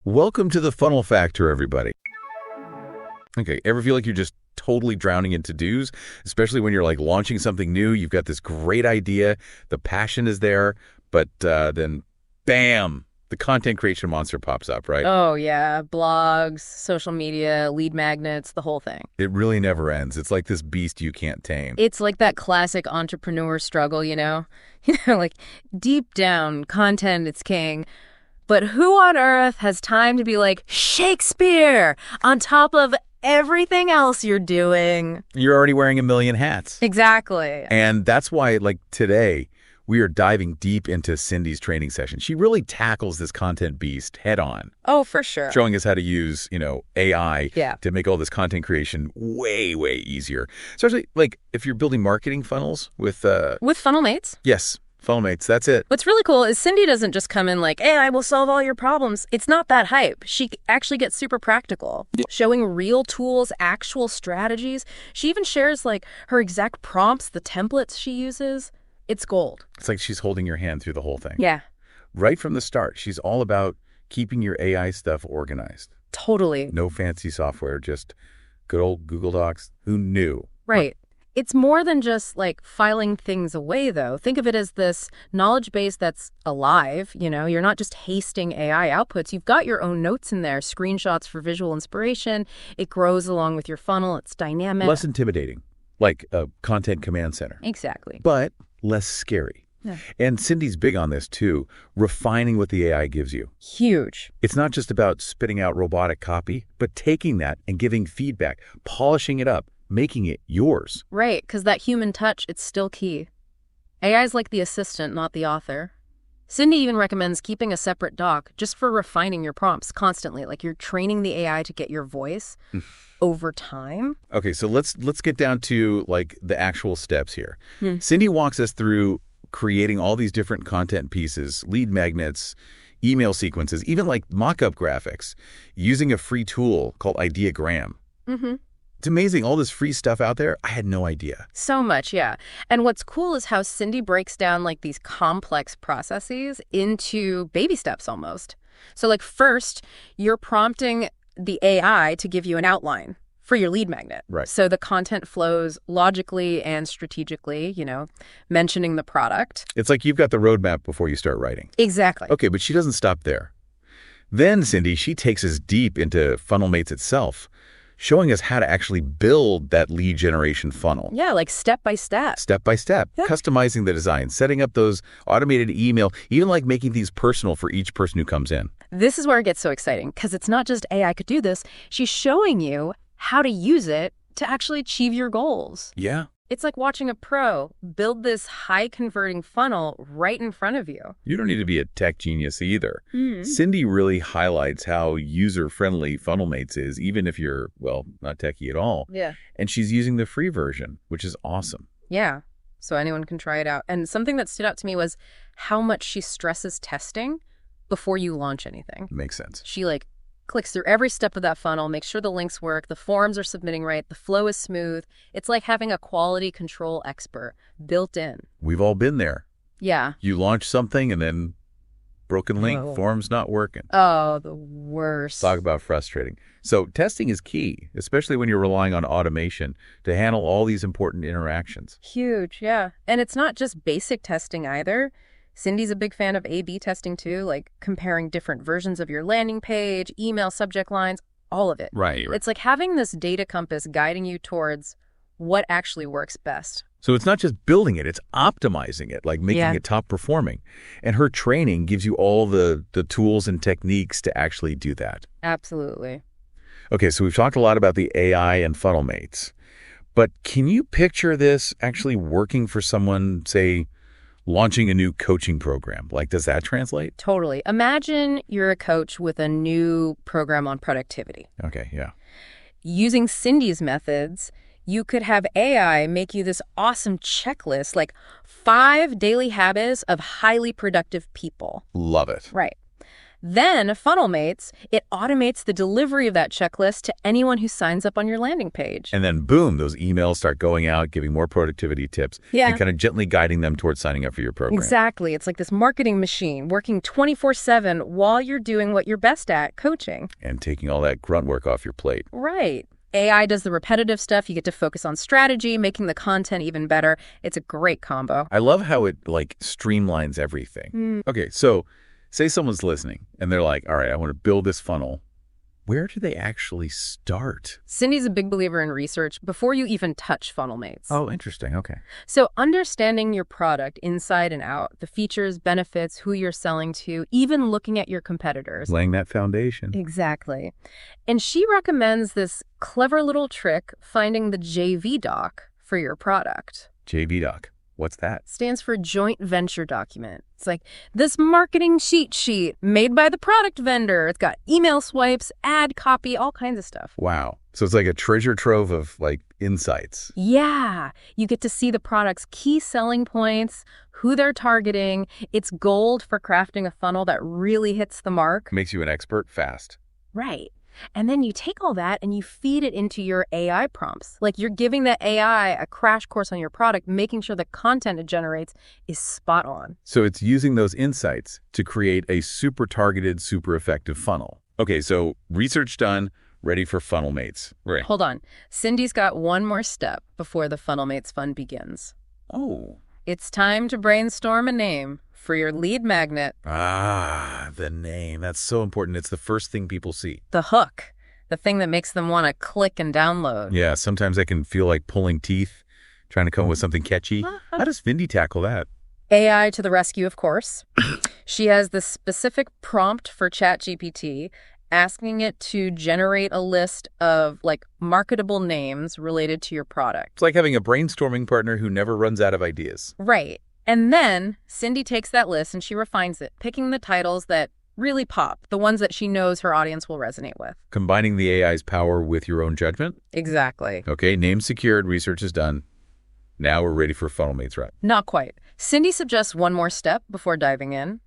Welcome to the Funnel Factor, everybody. Okay, ever feel like you're just totally drowning in to-dos, especially when you're like launching something new? You've got this great idea, the passion is there, but then bam, the content creation monster pops up, right? Oh, yeah. Blogs, social media, lead magnets, the whole thing. It really never ends. It's like this beast you can't tame. It's like that classic entrepreneur struggle, you know? Like deep down, content, it's king. But who on earth has time to be like Shakespeare on top of everything else you're doing? You're already wearing a million hats. Exactly. And that's why, like today, we are diving deep into Cindy's training session. She really tackles this content beast head on. Oh, for sure. Showing us how to use, AI Yeah. to make all this content creation way, way easier. Especially like if you're building marketing funnels with FunnelMates. Yes, FunnelMates, that's it. What's really cool is Cindy doesn't just come in like, AI will solve all your problems. It's not that hype. She actually gets super practical, showing real tools, actual strategies. She even shares like her exact prompts, the templates she uses. It's gold. It's like she's holding your hand through the whole thing. Yeah. Right from the start, she's all about keeping your AI stuff organized. Totally. No fancy software, just good old Google Docs. Who knew? Right. It's more than just like filing things away, though. Think of it as this knowledge base that's alive. You're not just hasting AI outputs. You've got your own notes in there, screenshots for visual inspiration. It grows along with your funnel. It's dynamic. Less intimidating, like a content command center. Exactly. But less scary. Yeah. And Cindy's big on this too, refining what the AI gives you. Huge. It's not just about spitting out robotic copy, but taking that and giving feedback, polishing it up, making it yours. Right, because that human touch, it's still key. AI is like the assistant, not the author. Cindy even recommends keeping a separate doc just for refining your prompts constantly. Like you're training the AI to get your voice over time. Okay, so let's get down to like the actual steps here. Cindy walks us through creating all these different content pieces, lead magnets, email sequences, even like mock-up graphics, using a free tool called Ideagram. It's amazing, all this free stuff out there. I had no idea. So much, yeah. And what's cool is how Cindy breaks down like these complex processes into baby steps almost. So like first, you're prompting the AI to give you an outline for your lead magnet. Right. So the content flows logically and strategically, mentioning the product. It's like you've got the roadmap before you start writing. Exactly. Okay, but she doesn't stop there. Then, Cindy, she takes us deep into FunnelMates itself, showing us how to actually build that lead generation funnel. Yeah, like step by step. Step by step, Yeah. customizing the design, setting up those automated email, even like making these personal for each person who comes in. This is where it gets so exciting because it's not just AI could do this. She's showing you how to use it to actually achieve your goals. Yeah. It's like watching a pro build this high-converting funnel right in front of you. You don't need to be a tech genius either. Cindy really highlights how user-friendly FunnelMates is, even if you're, well, not techie at all. Yeah. And she's using the free version, which is awesome. Yeah, so anyone can try it out. And something that stood out to me was how much she stresses testing before you launch anything. Makes sense. She clicks through every step of that funnel, makes sure the links work, the forms are submitting right, the flow is smooth. It's like having a quality control expert built in. We've all been there. Yeah. You launch something and then broken link, form's not working. Oh, the worst. Talk about frustrating. So testing is key, especially when you're relying on automation to handle all these important interactions. Huge, yeah. And it's not just basic testing either. Cindy's a big fan of A/B testing too, like comparing different versions of your landing page, email subject lines, all of it. Right. It's like having this data compass guiding you towards what actually works best. So it's not just building it, it's optimizing it, like making it top performing. And her training gives you all the tools and techniques to actually do that. Absolutely. Okay, so we've talked a lot about the AI and FunnelMates. But can you picture this actually working for someone, say, launching a new coaching program? Like, does that translate? Totally. Imagine you're a coach with a new program on productivity. Okay, yeah. Using Cindy's methods, you could have AI make you this awesome checklist, like 5 daily habits of highly productive people. Love it. Right. Then FunnelMates, it automates the delivery of that checklist to anyone who signs up on your landing page. And then, boom, those emails start going out, giving more productivity tips, Yeah. and kind of gently guiding them towards signing up for your program. Exactly. It's like this marketing machine working 24/7 while you're doing what you're best at, coaching. And taking all that grunt work off your plate. Right. AI does the repetitive stuff. You get to focus on strategy, making the content even better. It's a great combo. I love how it, like, streamlines everything. Okay, so say someone's listening, and they're like, all right, I want to build this funnel. Where do they actually start? Cindy's a big believer in research before you even touch FunnelMates. Oh, interesting. Okay. So understanding your product inside and out, the features, benefits, who you're selling to, even looking at your competitors. Laying that foundation. Exactly. And she recommends this clever little trick, finding the JV doc for your product. JV Doc. What's that? Stands for joint venture document. It's like this marketing cheat sheet made by the product vendor. It's got email swipes, ad copy, all kinds of stuff. Wow. So it's like a treasure trove of, like, insights. Yeah. You get to see the product's key selling points, who they're targeting. It's gold for crafting a funnel that really hits the mark. Makes you an expert fast. Right. And then you take all that and you feed it into your AI prompts. Like you're giving the AI a crash course on your product, making sure the content it generates is spot on. So it's using those insights to create a super targeted, super effective funnel. Okay, so research done, ready for FunnelMates. Right. Hold on. Cindy's got one more step before the FunnelMates fun begins. Oh. It's time to brainstorm a name for your lead magnet. Ah, the name. That's so important. It's the first thing people see. The hook. The thing that makes them want to click and download. Yeah, sometimes I can feel like pulling teeth, trying to come up with something catchy. How does Vindy tackle that? AI to the rescue, of course. She has the specific prompt for ChatGPT, asking it to generate a list of, like, marketable names related to your product. It's like having a brainstorming partner who never runs out of ideas. Right. And then Cindy takes that list and she refines it, picking the titles that really pop, the ones that she knows her audience will resonate with. Combining the AI's power with your own judgment? Exactly. Okay, name secured, research is done. Now we're ready for FunnelMates, right? Not quite. Cindy suggests one more step before diving in,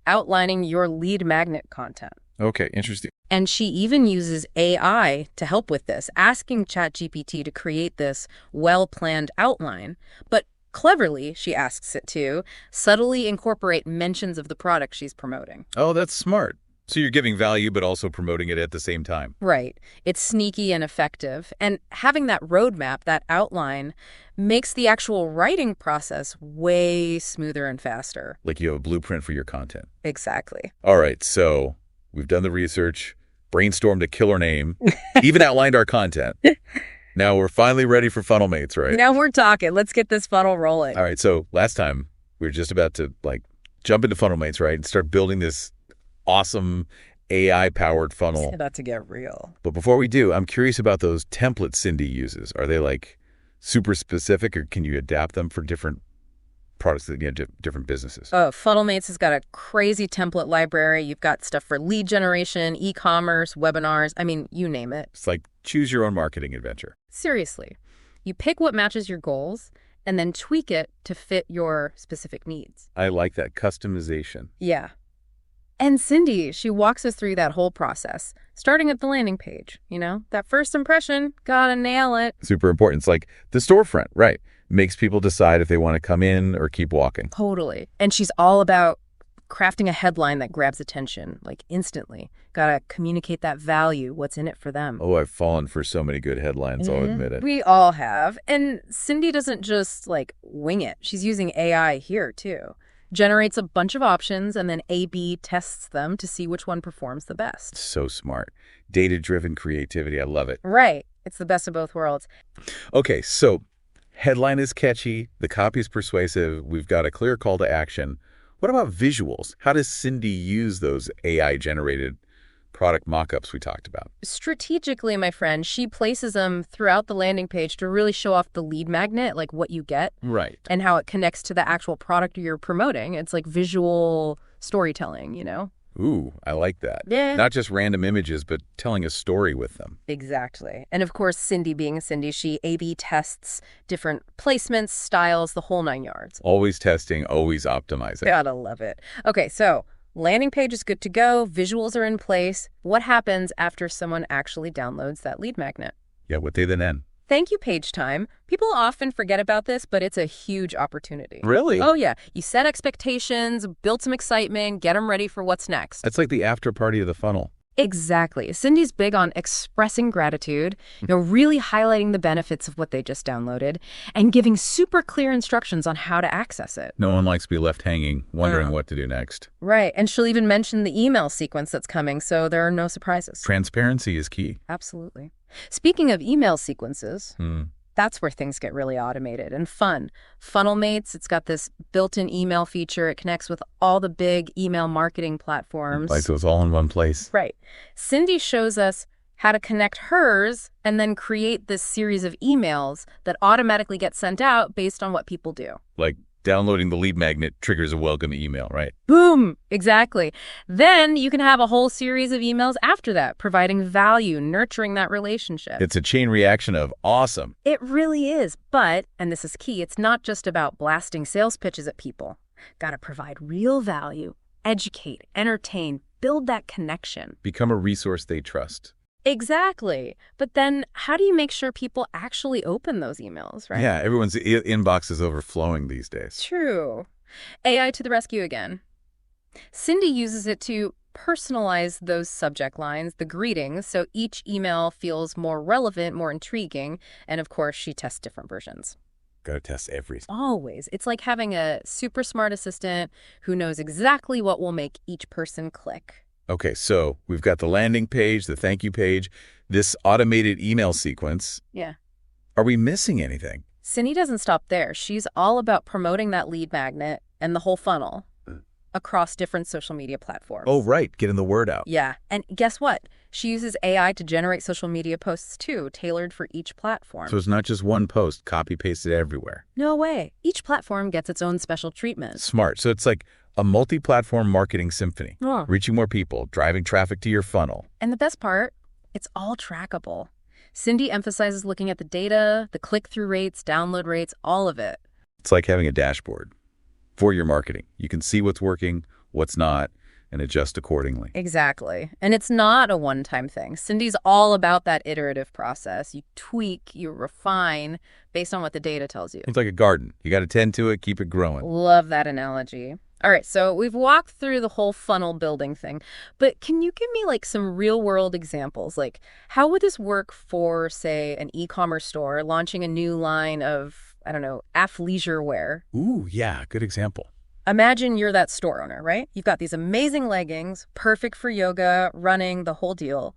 outlining your lead magnet content. Okay, interesting. And she even uses AI to help with this, asking ChatGPT to create this well-planned outline. But cleverly, she asks it to subtly incorporate mentions of the product she's promoting. Oh, that's smart. So you're giving value, but also promoting it at the same time. Right. It's sneaky and effective. And having that roadmap, that outline, makes the actual writing process way smoother and faster. Like you have a blueprint for your content. Exactly. All right, so we've done the research, brainstormed a killer name, even outlined our content. Now we're finally ready for FunnelMates, right? Now we're talking. Let's get this funnel rolling. All right, so last time we were just about to, like, jump into FunnelMates, right, and start building this awesome AI-powered funnel. It's about to get real. But before we do, I'm curious about those templates Cindy uses. Are they, like, super specific, or can you adapt them for different products, different businesses? FunnelMates has got a crazy template library. You've got stuff for lead generation, e-commerce, webinars. I mean, you name it. It's like choose your own marketing adventure. Seriously. You pick what matches your goals and then tweak it to fit your specific needs. I like that customization. Yeah. And Cindy, she walks us through that whole process, starting at the landing page. You know, that first impression, gotta nail it. Super important. It's like the storefront, right? Makes people decide if they want to come in or keep walking. Totally. And she's all about crafting a headline that grabs attention, like instantly. Gotta communicate that value, what's in it for them. Oh, I've fallen for so many good headlines, I'll admit it. We all have. And Cindy doesn't just, like, wing it. She's using AI here, too. Generates a bunch of options and then A/B tests them to see which one performs the best. So smart. Data-driven creativity. I love it. Right. It's the best of both worlds. Okay, so headline is catchy. The copy is persuasive. We've got a clear call to action. What about visuals? How does Cindy use those AI-generated product mock-ups we talked about? Strategically, my friend, she places them throughout the landing page to really show off the lead magnet, like what you get. Right. And how it connects to the actual product you're promoting. It's like visual storytelling, you know? Ooh, I like that. Yeah. Not just random images, but telling a story with them. Exactly. And of course, Cindy being Cindy, she A/B tests different placements, styles, the whole 9 yards. Always testing, always optimizing. Gotta love it. Okay, so Landing page is good to go. Visuals are in place. What happens after someone actually downloads that lead magnet? Yeah, what day then? Thank you page time. People often forget about this, but it's a huge opportunity. Really? Oh, yeah. You set expectations, build some excitement, get them ready for what's next. That's like the after party of the funnel. Exactly. Cindy's big on expressing gratitude, really highlighting the benefits of what they just downloaded, and giving super clear instructions on how to access it. No one likes to be left hanging, wondering what to do next. Right. And she'll even mention the email sequence that's coming, so there are no surprises. Transparency is key. Absolutely. Speaking of email sequences, that's where things get really automated and fun. FunnelMates, it's got this built-in email feature. It connects with all the big email marketing platforms. Like so it's all in one place. Right. Cindy shows us how to connect hers and then create this series of emails that automatically get sent out based on what people do. Like downloading the lead magnet triggers a welcome email, right? Boom! Exactly. Then you can have a whole series of emails after that, providing value, nurturing that relationship. It's a chain reaction of awesome. It really is. But, and this is key, it's not just about blasting sales pitches at people. Got to provide real value, educate, entertain, build that connection. Become a resource they trust. Exactly. But then how do you make sure people actually open those emails, right? Yeah, everyone's inbox is overflowing these days. True. AI to the rescue again. Cindy uses it to personalize those subject lines, the greetings, so each email feels more relevant, more intriguing, and of course she tests different versions. Gotta test everything. Always. It's like having a super smart assistant who knows exactly what will make each person click. Okay, so we've got the landing page, the thank you page, this automated email sequence. Yeah. Are we missing anything? Cindy doesn't stop there. She's all about promoting that lead magnet and the whole funnel across different social media platforms. Oh, right. Getting the word out. Yeah. And guess what? She uses AI to generate social media posts too, tailored for each platform. So it's not just one post, copy-pasted everywhere. No way. Each platform gets its own special treatment. Smart. So it's like a multi-platform marketing symphony, reaching more people, driving traffic to your funnel. And the best part, it's all trackable. Cindy emphasizes looking at the data, the click-through rates, download rates, all of it. It's like having a dashboard for your marketing. You can see what's working, what's not, and adjust accordingly. Exactly. And it's not a one-time thing. Cindy's all about that iterative process. You tweak, you refine based on what the data tells you. It's like a garden. You got to tend to it, keep it growing. Love that analogy. All right, so we've walked through the whole funnel building thing, but can you give me like some real-world examples? Like, how would this work for, say, an e-commerce store launching a new line of, I don't know, athleisure wear? Ooh, yeah, good example. Imagine you're that store owner, right? You've got these amazing leggings, perfect for yoga, running, the whole deal.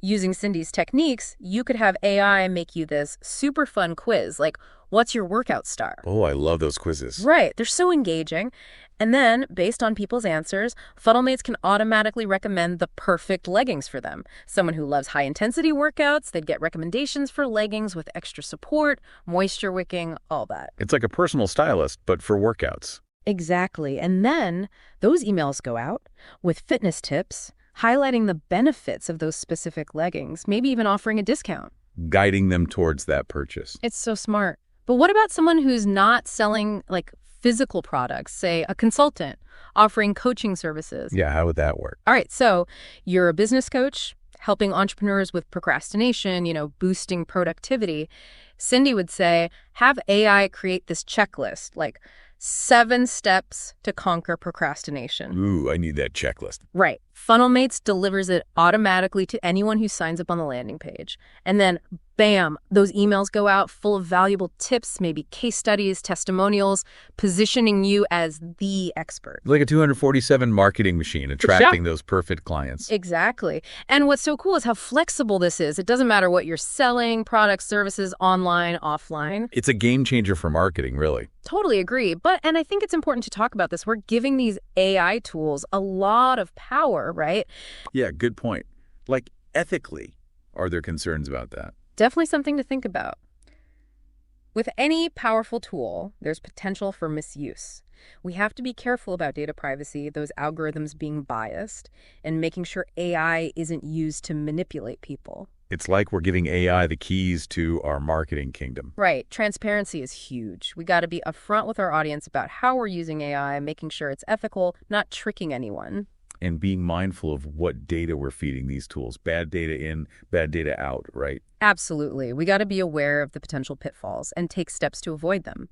Using Cindy's techniques, you could have AI make you this super fun quiz, like, what's your workout star? Oh, I love those quizzes. Right. They're so engaging. And then, based on people's answers, FunnelMates can automatically recommend the perfect leggings for them. Someone who loves high-intensity workouts, they'd get recommendations for leggings with extra support, moisture wicking, all that. It's like a personal stylist, but for workouts. Exactly. And then those emails go out with fitness tips, highlighting the benefits of those specific leggings, maybe even offering a discount. Guiding them towards that purchase. It's so smart. But what about someone who's not selling, like, physical products, say a consultant offering coaching services? Yeah, how would that work? All right, so you're a business coach helping entrepreneurs with procrastination, boosting productivity. Cindy would say, have AI create this checklist, like 7 steps to conquer procrastination. Ooh, I need that checklist. Right. FunnelMates delivers it automatically to anyone who signs up on the landing page. And then, bam, those emails go out full of valuable tips, maybe case studies, testimonials, positioning you as the expert. Like a 247 marketing machine, attracting those perfect clients. Exactly. And what's so cool is how flexible this is. It doesn't matter what you're selling, products, services, online, offline. It's a game changer for marketing, really. Totally agree. And I think it's important to talk about this. We're giving these AI tools a lot of power, right? Yeah, good point. Like, ethically, are there concerns about that? Definitely something to think about. With any powerful tool, there's potential for misuse. We have to be careful about data privacy, those algorithms being biased, and making sure AI isn't used to manipulate people. It's like we're giving AI the keys to our marketing kingdom. Right. Transparency is huge. We got to be upfront with our audience about how we're using AI, making sure it's ethical, not tricking anyone. And being mindful of what data we're feeding these tools. Bad data in, bad data out, right? Absolutely. We got to be aware of the potential pitfalls and take steps to avoid them.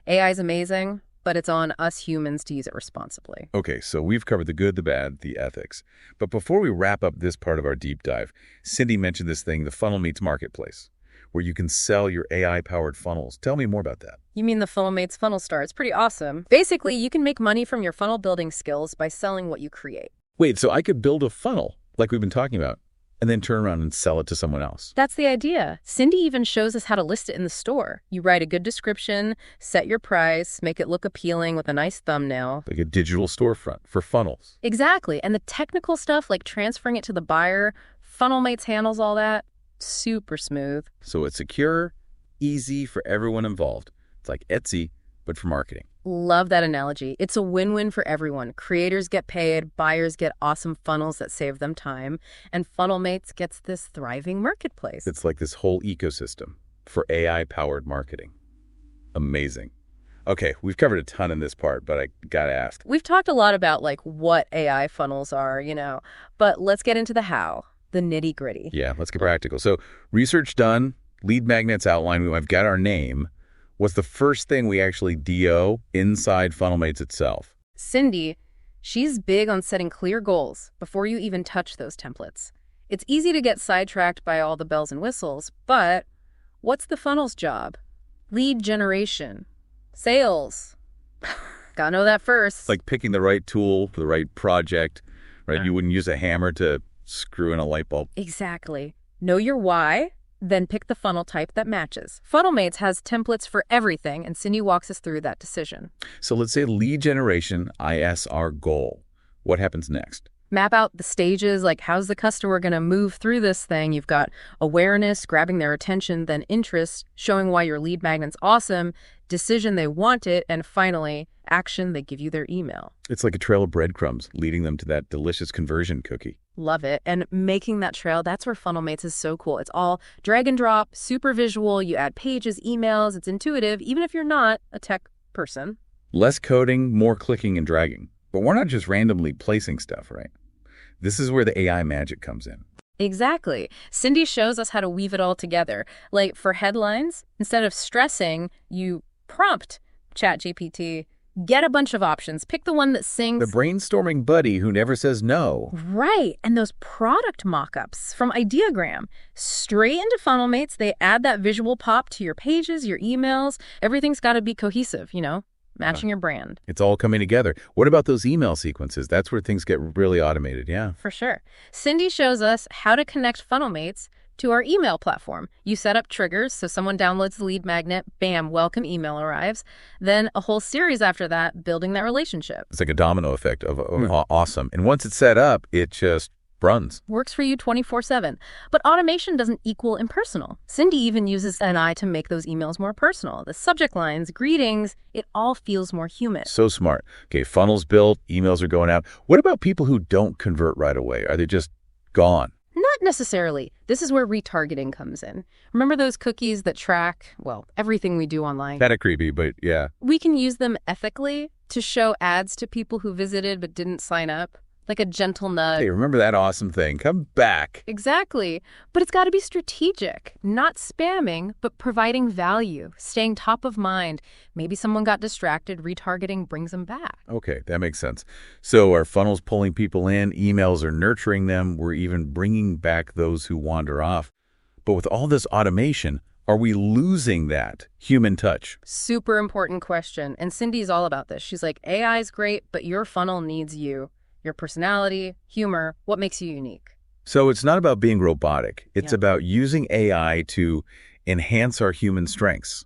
AI is amazing, but it's on us humans to use it responsibly. Okay, so we've covered the good, the bad, the ethics. But before we wrap up this part of our deep dive, Cindy mentioned this thing, the FunnelMates marketplace, where you can sell your AI-powered funnels. Tell me more about that. You mean the FunnelMates Funnel Star? It's pretty awesome. Basically, you can make money from your funnel building skills by selling what you create. Wait, so I could build a funnel, like we've been talking about, and then turn around and sell it to someone else? That's the idea. Cindy even shows us how to list it in the store. You write a good description, set your price, make it look appealing with a nice thumbnail. Like a digital storefront for funnels. Exactly. And the technical stuff, like transferring it to the buyer, FunnelMates handles all that. Super smooth. So it's secure, easy for everyone involved. It's like Etsy, but for marketing. Love that analogy. It's a win-win for everyone. Creators get paid, buyers get awesome funnels that save them time, and FunnelMates gets this thriving marketplace. It's like this whole ecosystem for AI-powered marketing. Amazing. Okay, we've covered a ton in this part, but I gotta ask. We've talked a lot about like what AI funnels are, but let's get into the how, the nitty-gritty. Yeah, let's get practical. So research done, lead magnets outlined, we've got our name. What's the first thing we actually DO inside FunnelMates itself? Cindy, she's big on setting clear goals before you even touch those templates. It's easy to get sidetracked by all the bells and whistles, but what's the funnel's job? Lead generation, sales. Gotta know that first. Like picking the right tool for the right project, right? You wouldn't use a hammer to screw in a light bulb. Exactly. Know your why. Then pick the funnel type that matches. FunnelMates has templates for everything, and Cindy walks us through that decision. So let's say lead generation, ISR goal. What happens next? Map out the stages, like how's the customer going to move through this thing? You've got awareness, grabbing their attention, then interest, showing why your lead magnet's awesome, decision they want it, and finally, action, they give you their email. It's like a trail of breadcrumbs leading them to that delicious conversion cookie. Love it. And making that trail, that's where FunnelMates is so cool. It's all drag and drop, super visual. You add pages, emails. It's intuitive, even if you're not a tech person. Less coding, more clicking and dragging. But we're not just randomly placing stuff, right? This is where the AI magic comes in. Exactly. Cindy shows us how to weave it all together. Like for headlines, instead of stressing, you prompt ChatGPT, get a bunch of options. Pick the one that sings. The brainstorming buddy who never says no. Right. And those product mock-ups from Ideagram. Straight into FunnelMates, they add that visual pop to your pages, your emails. Everything's got to be cohesive, matching your brand. It's all coming together. What about those email sequences? That's where things get really automated, yeah. For sure. Cindy shows us how to connect FunnelMates to our email platform. You set up triggers, so someone downloads the lead magnet, bam, welcome email arrives. Then a whole series after that, building that relationship. It's like a domino effect of awesome. And once it's set up, it just runs. Works for you 24/7. But automation doesn't equal impersonal. Cindy even uses an eye to make those emails more personal. The subject lines, greetings, it all feels more human. So smart. Okay, funnels built, emails are going out. What about people who don't convert right away? Are they just gone? Not necessarily. This is where retargeting comes in. Remember those cookies that track, everything we do online? Kind of creepy, but yeah. We can use them ethically to show ads to people who visited but didn't sign up. Like a gentle nudge. Hey, remember that awesome thing? Come back. Exactly. But it's got to be strategic, not spamming, but providing value, staying top of mind. Maybe someone got distracted, retargeting brings them back. Okay, that makes sense. So our funnels pulling people in, emails are nurturing them, we're even bringing back those who wander off. But with all this automation, are we losing that human touch? Super important question. And Cindy's all about this. She's like, AI is great, but your funnel needs you. Your personality, humor, what makes you unique. So it's not about being robotic. It's about using AI to enhance our human strengths,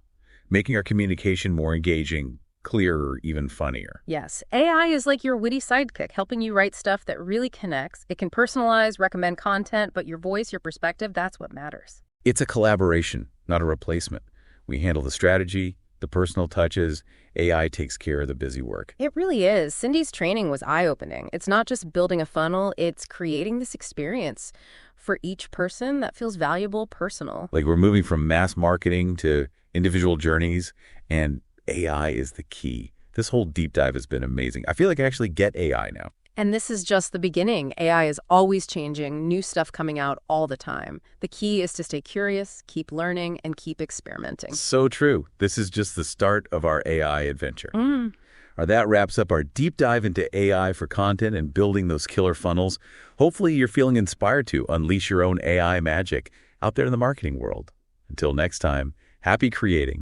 making our communication more engaging, clearer, even funnier. Yes. AI is like your witty sidekick, helping you write stuff that really connects. It can personalize, recommend content, but your voice, your perspective, that's what matters. It's a collaboration, not a replacement. We handle the strategy, the personal touches, AI takes care of the busy work. It really is. Cindy's training was eye-opening. It's not just building a funnel, it's creating this experience for each person that feels valuable, personal. Like we're moving from mass marketing to individual journeys, and AI is the key. This whole deep dive has been amazing. I feel like I actually get AI now. And this is just the beginning. AI is always changing, new stuff coming out all the time. The key is to stay curious, keep learning, and keep experimenting. So true. This is just the start of our AI adventure. That wraps up our deep dive into AI for content and building those killer funnels. Hopefully you're feeling inspired to unleash your own AI magic out there in the marketing world. Until next time, happy creating.